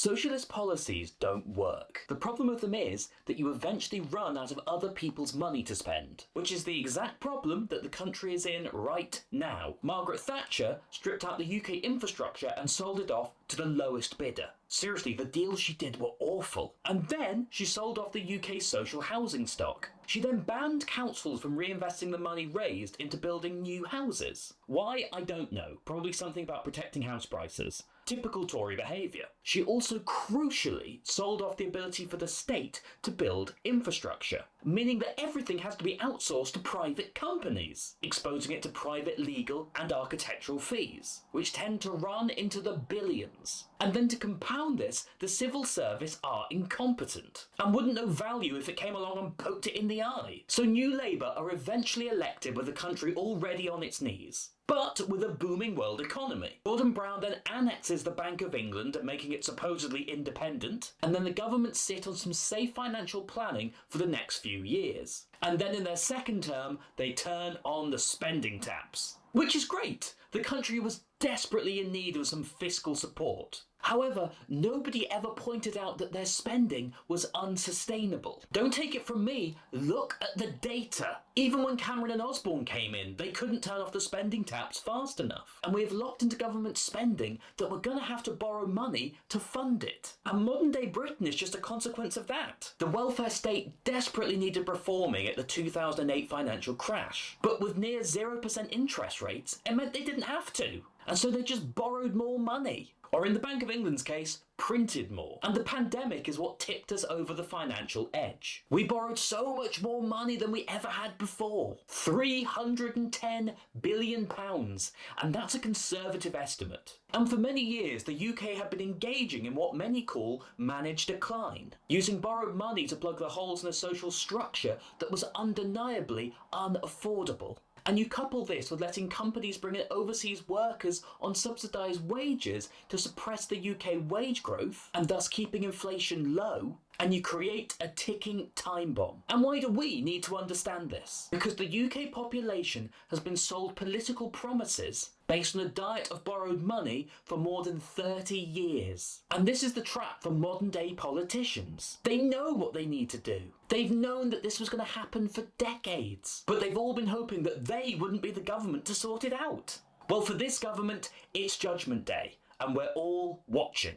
Socialist policies don't work. The problem with them is that you eventually run out of other people's money to spend, which is the exact problem that the country is in right now. Margaret Thatcher stripped out the UK infrastructure and sold it off to the lowest bidder. Seriously, the deals she did were awful. And then she sold off the UK's social housing stock. She then banned councils from reinvesting the money raised into building new houses. Why? I don't know. Probably something about protecting house prices. Typical Tory behaviour. She also crucially sold off the ability for the state to build infrastructure, meaning that everything has to be outsourced to private companies, exposing it to private legal and architectural fees, which tend to run into the billions. And then to compound this, the civil service are incompetent and wouldn't know value if it came along and poked it in the eye. So New Labour are eventually elected with the country already on its knees, but with a booming world economy. Gordon Brown then annexes the Bank of England, making it supposedly independent, and then the government sit on some safe financial planning for the next few years. And then in their second term, they turn on the spending taps. Which is great. The country was desperately in need of some fiscal support. However, nobody ever pointed out that their spending was unsustainable. Don't take it from me, look at the data. Even when Cameron and Osborne came in, they couldn't turn off the spending taps fast enough. And we have locked into government spending that we're going to have to borrow money to fund it. And modern day Britain is just a consequence of that. The welfare state desperately needed reforming at the 2008 financial crash. But with near 0% interest rates, it meant they didn't have to. And so they just borrowed more money. Or in the Bank of England's case, printed more. And the pandemic is what tipped us over the financial edge. We borrowed so much more money than we ever had before. £310 billion. And that's a conservative estimate. And for many years, the UK had been engaging in what many call managed decline, using borrowed money to plug the holes in a social structure that was undeniably unaffordable. And you couple this with letting companies bring in overseas workers on subsidised wages to suppress the UK wage growth, and thus keeping inflation low, and you create a ticking time bomb. And why do we need to understand this? Because the UK population has been sold political promises based on a diet of borrowed money for more than 30 years. And this is the trap for modern day politicians. They know what they need to do. They've known that this was going to happen for decades, but they've all been hoping that they wouldn't be the government to sort it out. Well, for this government, it's Judgment Day, and we're all watching.